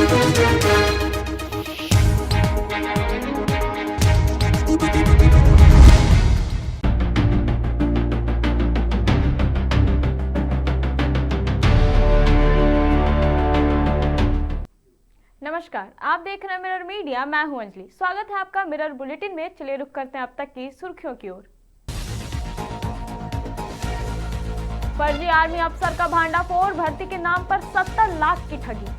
नमस्कार, आप देख रहे हैं मिरर मीडिया। मैं हूं अंजलि। स्वागत है आपका मिरर बुलेटिन में। चलिए रुक करते हैं अब तक की सुर्खियों की ओर। फर्जी आर्मी अफसर का भांडाफोड़, भर्ती के नाम पर 70 लाख की ठगी।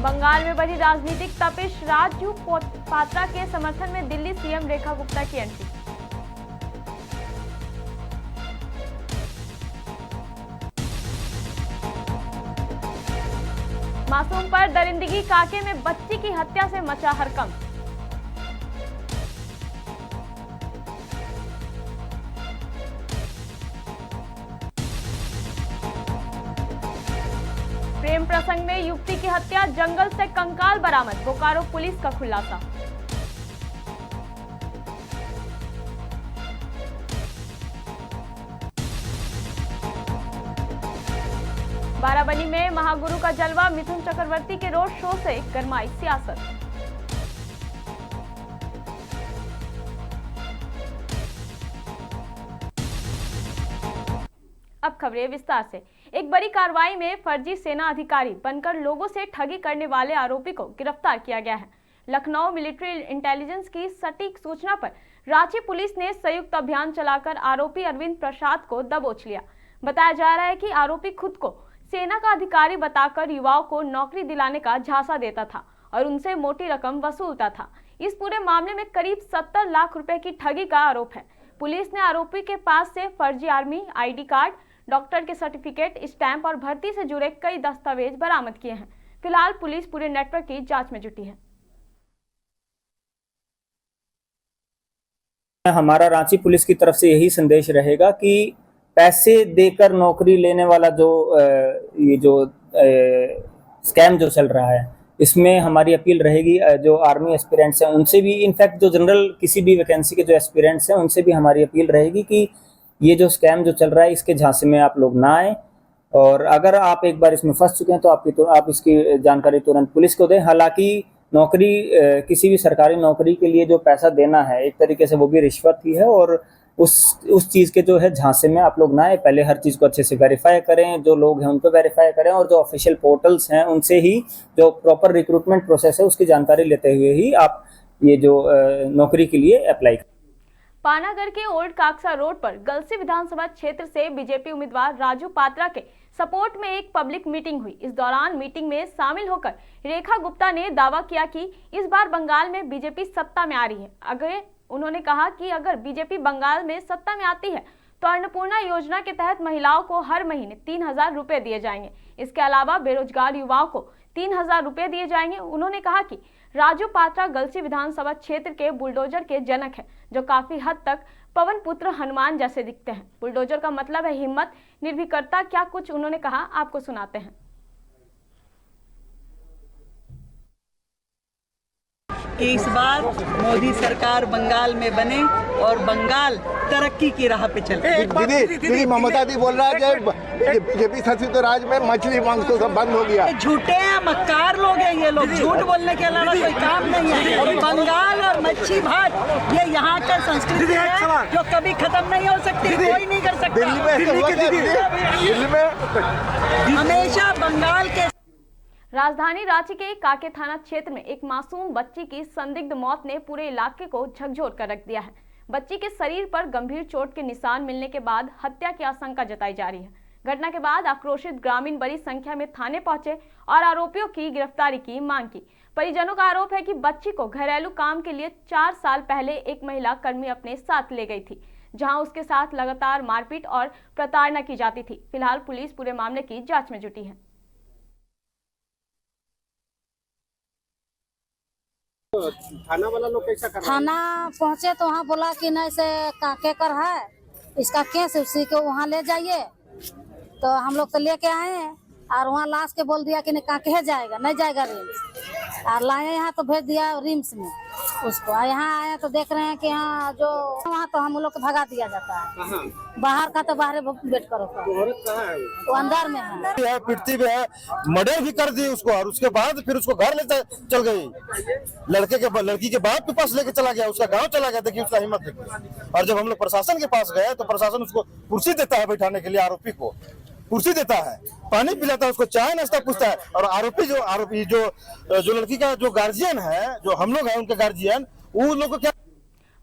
बंगाल में बढ़ी राजनीतिक तपिश, राजू पात्रा के समर्थन में दिल्ली सीएम रेखा गुप्ता की एंट्री। मासूम पर दरिंदगी, काके में बच्ची की हत्या से मचा हड़कंप। प्रेम प्रसंग में युवती की हत्या, जंगल से कंकाल बरामद, बोकारो पुलिस का खुलासा। बाराबनी में महागुरु का जलवा, मिथुन चक्रवर्ती के रोड शो से गरमाई सियासत। अब खबरें विस्तार से। एक बड़ी कार्रवाई में फर्जी सेना अधिकारी बनकर लोगों से ठगी करने वाले आरोपी को गिरफ्तार किया गया है। लखनऊ मिलिट्री इंटेलिजेंस की सटीक सूचना पर रांची पुलिस ने संयुक्त अभियान चलाकर आरोपी अरविंद प्रसाद को दबोच लिया। बताया जा रहा है कि आरोपी खुद को सेना का अधिकारी बताकर युवाओं को नौकरी दिलाने का झांसा देता था और उनसे मोटी रकम वसूलता था। इस पूरे मामले में करीब 70 लाख रुपए की ठगी का आरोप है। पुलिस ने आरोपी के पास से फर्जी आर्मी आईडी कार्ड, डॉक्टर के सर्टिफिकेट, स्टैंप और भर्ती से जुड़े कई दस्तावेज बरामद किए हैं। फिलहाल पुलिस पूरे नेटवर्क की जांच में जुटी है। हमारा रांची पुलिस की तरफ से यही संदेश रहेगा कि पैसे देकर नौकरी लेने वाला ये जो स्कैम जो चल रहा है, इसमें हमारी अपील रहेगी जो आर्मी एस्पिरेंट्स हैं उनसे भी, इनफैक्ट जो जनरल किसी भी वैकेंसी के जो एस्पिरेंट्स हैं उनसे भी हमारी अपील रहेगी कि ये जो स्कैम जो चल रहा है इसके झांसे में आप लोग ना आए, और अगर आप एक बार इसमें फंस चुके हैं तो आप इसकी जानकारी तुरंत पुलिस को दें। हालांकि नौकरी किसी भी सरकारी नौकरी के लिए जो पैसा देना है एक तरीके से वो भी रिश्वत ही है, और उस चीज़ के जो है झांसे में आप लोग ना आए। पहले हर चीज़ को अच्छे से वेरीफाई करें, जो लोग हैं उन पर वेरीफाई करें, और जो ऑफिशियल पोर्टल्स हैं उनसे ही जो प्रॉपर रिक्रूटमेंट प्रोसेस है उसकी जानकारी लेते हुए ही आप ये जो नौकरी के लिए अप्लाई करें। पानागढ़ के ओल्ड काकसा रोड पर गलसी विधानसभा क्षेत्र से बीजेपी उम्मीदवार राजू पात्रा के सपोर्ट में एक पब्लिक मीटिंग हुई। इस दौरान मीटिंग में शामिल होकर रेखा गुप्ता ने दावा किया कि इस बार बंगाल में बीजेपी सत्ता में आ रही है। उन्होंने कहा कि अगर बीजेपी बंगाल में सत्ता में आती है तो अन्नपूर्णा योजना के तहत महिलाओं को हर महीने 3000 रुपए दिए जाएंगे। इसके अलावा बेरोजगार युवाओं को 3000 रुपए दिए जाएंगे। उन्होंने कहा कि राजू पात्रा गलसी विधानसभा क्षेत्र के बुलडोजर के जनक हैं, जो काफी हद तक पवन पुत्र हनुमान जैसे दिखते हैं। बुलडोजर का मतलब है हिम्मत, निर्भीकता। क्या कुछ उन्होंने कहा, आपको सुनाते हैं। कि इस बार मोदी सरकार बंगाल में बने और बंगाल तरक्की की राह पे चले। दीदी ममता दी बोल रहा है कि बीजेपी शासित राज्य में मछली मांस तो सब बंद हो गया। झूठे हैं, मक्कार लोग हैं ये लोग। झूठ बोलने के अलावा कोई काम नहीं है। बंगाल और मच्छी भात ये यहाँ का संस्कृति है जो कभी खत्म नहीं हो सकती, कोई नहीं कर सकता। दिल्ली में हमेशा बंगाल के। राजधानी रांची के काके थाना क्षेत्र में एक मासूम बच्ची की संदिग्ध मौत ने पूरे इलाके को झकझोर कर रख दिया है। बच्ची के शरीर पर गंभीर चोट के निशान मिलने के बाद हत्या की आशंका जताई जा रही है। घटना के बाद आक्रोशित ग्रामीण बड़ी संख्या में थाने पहुंचे और आरोपियों की गिरफ्तारी की मांग की। परिजनों का आरोप है कि बच्ची को घरेलू काम के लिए 4 साल पहले एक महिला कर्मी अपने साथ ले गई थी, जहां उसके साथ लगातार मारपीट और प्रताड़ना की जाती थी। फिलहाल पुलिस पूरे मामले की जांच में जुटी है। थाना वाला लोग कैसा कर रहा है? थाना पहुँचे तो वहाँ बोला कि नहीं से काके कर है, इसका केस उसी को वहाँ ले जाइए। तो हम लोग तो लेके आए हैं, और वहाँ लाश के बोल दिया कि नहीं काके जाएगा, नहीं जाएगा रिम्स। और लाए यहाँ तो भेज दिया रिम्स में उसको। और यहाँ आए तो देख रहे हैं कि हाँ जो वहाँ तो हम लोग को भगा दिया जाता है। बाहर का तो बाहर वेट करो, वो अंदर में है। पिटती भी है, मर्डर भी कर दी उसको, और उसके बाद फिर उसको घर लेकर चल गई। लड़की के बाप के पास लेके चला गया, उसका गांव चला गया। देखिए उसका हिम्मत देखिए। और जब हम लोग प्रशासन के पास गए तो प्रशासन उसको कुर्सी देता है बैठाने के लिए, आरोपी को कुर्सी देता है, पानी पिलाता है, उसको चाय नाश्ता पूछता है। और आरोपी जो लड़की का जो गार्जियन है, जो हम लोग हैं उनके गार्जियन, वो लोग को क्या।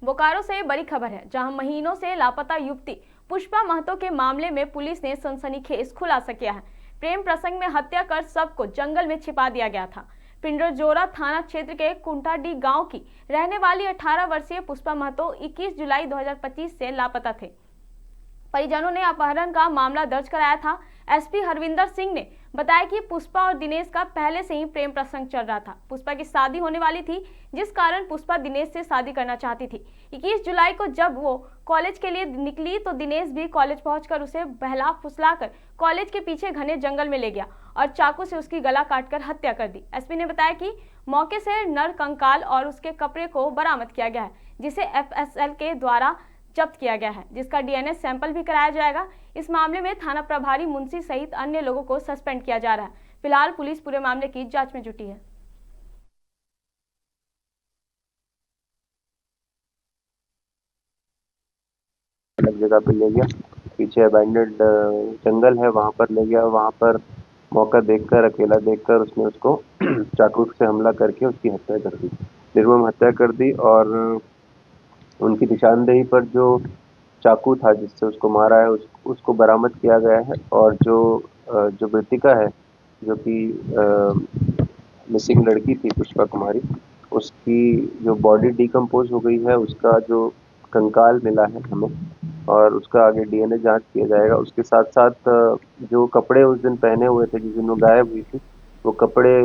बोकारो से बड़ी खबर है, जहां महीनों से लापता युवती पुष्पा महतो के मामले में पुलिस ने सनसनीखेज खुलासा किया है। प्रेम प्रसंग में हत्या कर सबको जंगल में छिपा दिया गया था। पिंडरजोरा थाना क्षेत्र के कुंटाडी गांव की रहने वाली 18 वर्षीय पुष्पा महतो 21 जुलाई 2025 से लापता थे। परिजनों ने अपहरण का मामला दर्ज कराया था। एसपी हरविंदर सिंह ने बताया कि पुष्पा और दिनेश का पहले से ही प्रेम प्रसंग चल रहा था। पुष्पा की शादी होने वाली थी, जिस कारण पुष्पा दिनेश से शादी करना चाहती थी। 21 जुलाई को जब वो कॉलेज के लिए निकली तो दिनेश भी कॉलेज पहुंचकर उसे बहला फुसलाकर कॉलेज के पीछे घने जंगल में ले गया और चाकू से उसकी गला काटकर हत्या कर दी। एसपी ने बताया कि मौके से नर कंकाल और उसके कपड़े को बरामद किया गया है, जिसे FSL के द्वारा जब्त किया गया है, जिसका DNA सैंपल भी कराया जाएगा। इस मामले में थाना प्रभारी मुंशी सहित अन्य लोगों को सस्पेंड किया जा रहा है। फिलहाल पुलिस पूरे मामले की जांच में जुटी है। अलग जगह पे ले गया, पीछे अबैंडेड जंगल है, वहां पर ले गया। वहां पर मौका देखकर, अकेला देखकर उसने उसको चाकू से हमला करके उसकी हत्या कर दी, निर्मम हत्या कर दी। और उनकी निशानदेही पर जो चाकू था जिससे उसको मारा है उसको बरामद किया गया है। और जो मृतिका है, जो कि मिसिंग लड़की थी पुष्पा कुमारी, उसकी जो बॉडी डिकम्पोज हो गई है, उसका जो कंकाल मिला है हमें, और उसका आगे DNA जांच किया जाएगा। उसके साथ साथ जो कपड़े उस दिन पहने हुए थे, जिस दिन वो गायब हुई थी, वो कपड़े।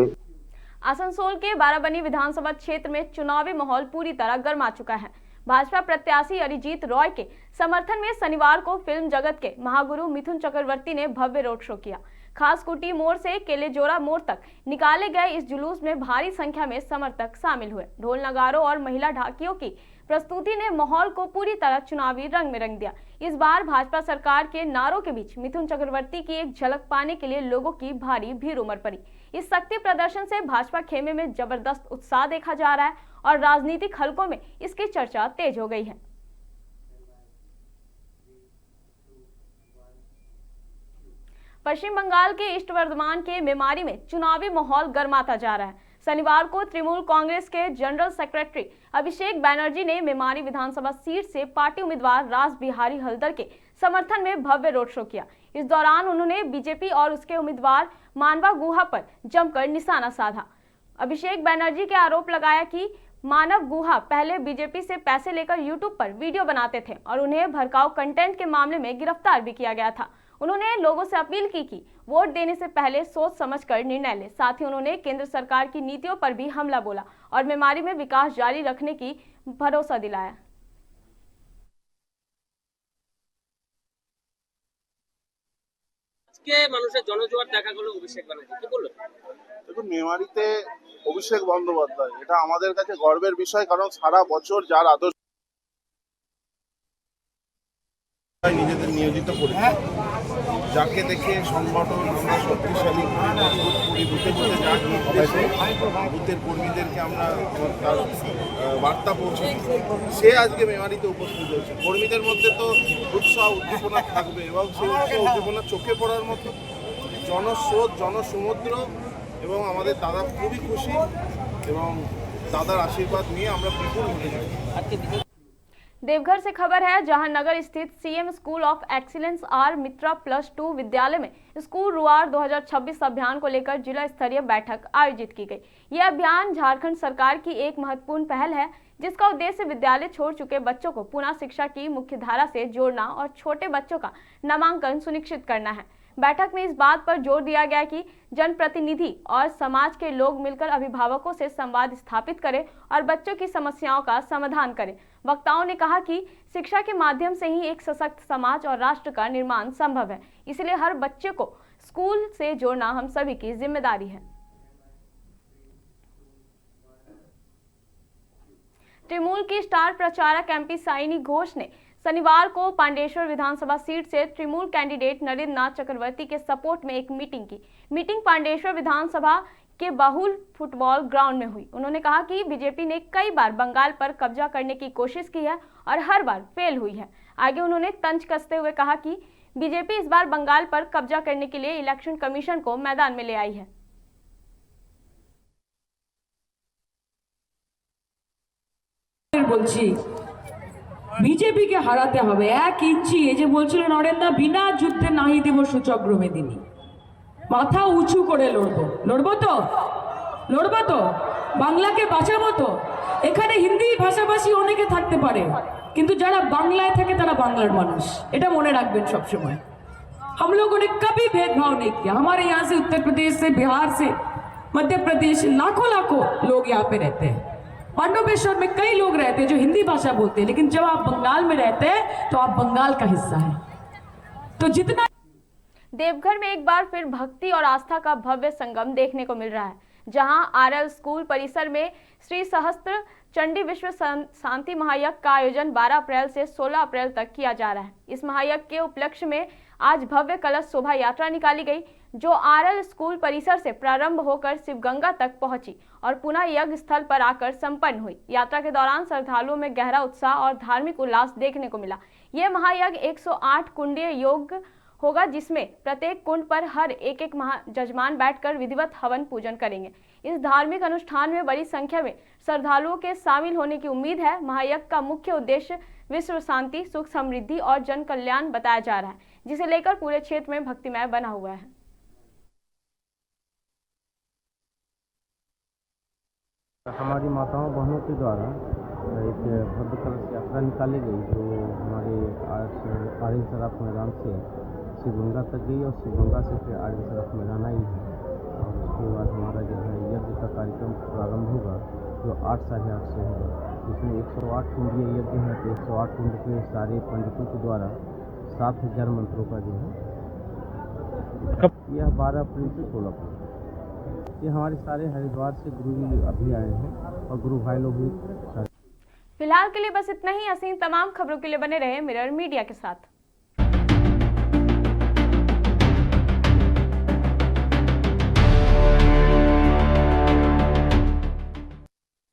आसनसोल के बाराबनी विधानसभा क्षेत्र में चुनावी माहौल पूरी तरह गर्मा चुका है। भाजपा प्रत्याशी अरिजीत रॉय के समर्थन में शनिवार को फिल्म जगत के महागुरु मिथुन चक्रवर्ती ने भव्य रोड शो किया। खास कुटी मोड़ से केलेजोरा मोड़ तक निकाले गए इस जुलूस में भारी संख्या में समर्थक शामिल हुए। ढोल नगारों और महिला ढाकियों की प्रस्तुति ने माहौल को पूरी तरह चुनावी रंग में रंग दिया। इस बार भाजपा सरकार के नारों के बीच मिथुन चक्रवर्ती की एक झलक पाने के लिए लोगों की भारी भीड़ उमड़ पड़ी। इस शक्ति प्रदर्शन से भाजपा खेमे में जबरदस्त उत्साह देखा जा रहा है और राजनीतिक हलकों में इसकी चर्चा तेज हो गई है। पश्चिम बंगाल के ईस्ट वर्धमान के मेमारी में चुनावी माहौल गर्माता जा रहा है। शनिवार को तृणमूल कांग्रेस के जनरल सेक्रेटरी अभिषेक बैनर्जी ने मेमारी विधानसभा सीट से पार्टी उम्मीदवार रास बिहारी हल्दर के समर्थन में भव्य रोड शो किया। इस दौरान उन्होंने बीजेपी और उसके उम्मीदवार मानवा गुहा पर जमकर निशाना साधा। अभिषेक बैनर्जी के आरोप लगाया कि मानव गुहा पहले बीजेपी से पैसे लेकर यूट्यूब पर वीडियो बनाते थे और उन्हें भड़काऊ कंटेंट के मामले में गिरफ्तार भी किया गया था। उन्होंने लोगों से अपील की कि वोट देने से पहले सोच समझकर निर्णय लें। साथ ही उन्होंने केंद्र सरकार की नीतियों पर भी हमला बोला और मेमारी में विकास जारी रखने की भरोसा दिलाया। মানুষের জনজোয়ার দেখা গেল অভিষেক ব্যানার্জি, কি বলবেন? দেখুন, মেমারিতে অভিষেক বন্দ্যোপাধ্যায়, এটা আমাদের কাছে গর্বের বিষয়, কারণ সারা বছর যার আদর্শ নিজেদের নিয়োজিত করি, যাকে দেখে সংগঠন আমরা শক্তিশালী করি, বুথে বুথে যার নির্দেশে বুথের কর্মীদেরকে আমরা তার বার্তা পৌঁছে, সে আজকে মেমারিতে উপস্থিত হয়েছে। কর্মীদের মধ্যে তো উৎসাহ উদ্দীপনা থাকবে এবং সেই উৎসাহ উদ্দীপনা চোখে পড়ার মতো জনস্রোত, জনসমুদ্র, এবং আমাদের দাদা খুবই খুশি এবং দাদার আশীর্বাদ নিয়ে আমরা বিপুল হতে যাই। देवघर से खबर है, जहां नगर स्थित CM school of excellence R Mitra +2 विद्यालय में स्कूल रुआर 2026 अभियान को लेकर जिला स्तरीय बैठक आयोजित की गई। यह अभियान झारखंड सरकार की एक महत्वपूर्ण पहल है, जिसका उद्देश्य विद्यालय छोड़ चुके बच्चों को पुनः शिक्षा की मुख्य धारा से जोड़ना और छोटे बच्चों का नामांकन सुनिश्चित करना है। बैठक में इस बात पर जोर दिया गया कि जनप्रतिनिधि और समाज के लोग मिलकर अभिभावकों से संवाद स्थापित करें और बच्चों की समस्याओं का समाधान करें। वक्ताओं ने कहा कि शिक्षा के माध्यम से ही एक सशक्त समाज और राष्ट्र का निर्माण संभव है, इसलिए हर बच्चे को स्कूल से जोड़ना हम सभी की जिम्मेदारी है। तृणमूल की स्टार प्रचारक एमपी साइनी घोष ने शनिवार को पांडेश्वर विधानसभा सीट से तृणमूल कैंडिडेट नरेंद्र नाथ चक्रवर्ती के सपोर्ट में एक मीटिंग की। मीटिंग पांडेश्वर विधानसभा के बाहुल फुटबॉल ग्राउंड में हुई। उन्होंने कहा कि बीजेपी ने कई बार बंगाल पर कब्जा करने की कोशिश की है और हर बार फेल हुई है। आगे उन्होंने तंज कसते हुए कहा कि बीजेपी इस बार बंगाल पर कब्जा करने के लिए इलेक्शन कमीशन को मैदान में ले आई है। বলছি বিজেপিকে হারাতে হবে 1 ইঞ্চি। এই যে বলছিল নরেন্দ্র বিনা যুদ্ধে নাহি দেব সূচক্র মেদিনী, মাথা উঁচু করে লড়বো তো বাংলাকে বাঁচাবো তো। এখানে হিন্দি ভাষাভাষী অনেকে থাকতে পারে, কিন্তু যারা বাংলায় থাকে তারা বাংলার মানুষ, এটা মনে রাখবেন सब समय। हम लोगों ने कभी भेदभाव नहीं किया। हमारे यहाँ से उत्तर प्रदेश से, बिहार से, मध्य प्रदेश लाखों लोग यहाँ पे रहते हैं। पांडुपेश्वर में कई लोग रहते हैं जो हिंदी भाषा बोलते हैं, लेकिन जब आप बंगाल में रहते हैं तो आप बंगाल का हिस्सा है। तो जितना देवघर में एक बार फिर भक्ति और आस्था का भव्य संगम देखने को मिल रहा है, जहां आरएल स्कूल परिसर में श्री सहस्त्र चंडी विश्व शांति महायज्ञ का आयोजन 12 अप्रैल से 16 अप्रैल तक किया जा रहा है। इस महायज्ञ के उपलक्ष्य में आज भव्य कलश शोभा यात्रा निकाली गई, जो आरएल स्कूल परिसर से प्रारंभ होकर शिवगंगा तक पहुंची और पुनः यज्ञ स्थल पर आकर संपन्न हुई। यात्रा के दौरान श्रद्धालुओं में गहरा उत्साह और धार्मिक उल्लास देखने को मिला। यह महायज्ञ 108 कुंडीय योग होगा, जिसमें प्रत्येक कुंड पर हर एक जजमान बैठकर विधिवत हवन पूजन करेंगे। इस धार्मिक अनुष्ठान में बड़ी संख्या में श्रद्धालुओं के शामिल होने की उम्मीद है। महायज्ञ का मुख्य उद्देश्य विश्व शांति, सुख, समृद्धि और जन कल्याण बताया जा रहा है, जिसे लेकर पूरे क्षेत्र में भक्तिमय बना हुआ है। हमारी माताओं बहनों के द्वारा एक भव्य कलश यात्रा निकाली गई, जो हमारे आर्य सराफ मैदान से शिवगंगा तक गई और शिवगंगा से फिर आर्य सराफ मैदान आई है। और उसके बाद हमारा जो है यज्ञ का कार्यक्रम प्रारंभ होगा, जो 8 साढ़े 8 से होगा, जिसमें 108 कुंडीय यज्ञ है। तो 108 कुंड के सारे पंडितों के द्वारा 7000 मंत्रों का जो है यह 12 अप्रैल से 16 अप्रैल। ये हमारे सारे हरिद्वार से गुरु जी अभी आए हैं और गुरु भाई लोग भी। फिलहाल के लिए बस इतना ही। असीम तमाम खबरों के लिए बने रहे मिरर मीडिया के साथ।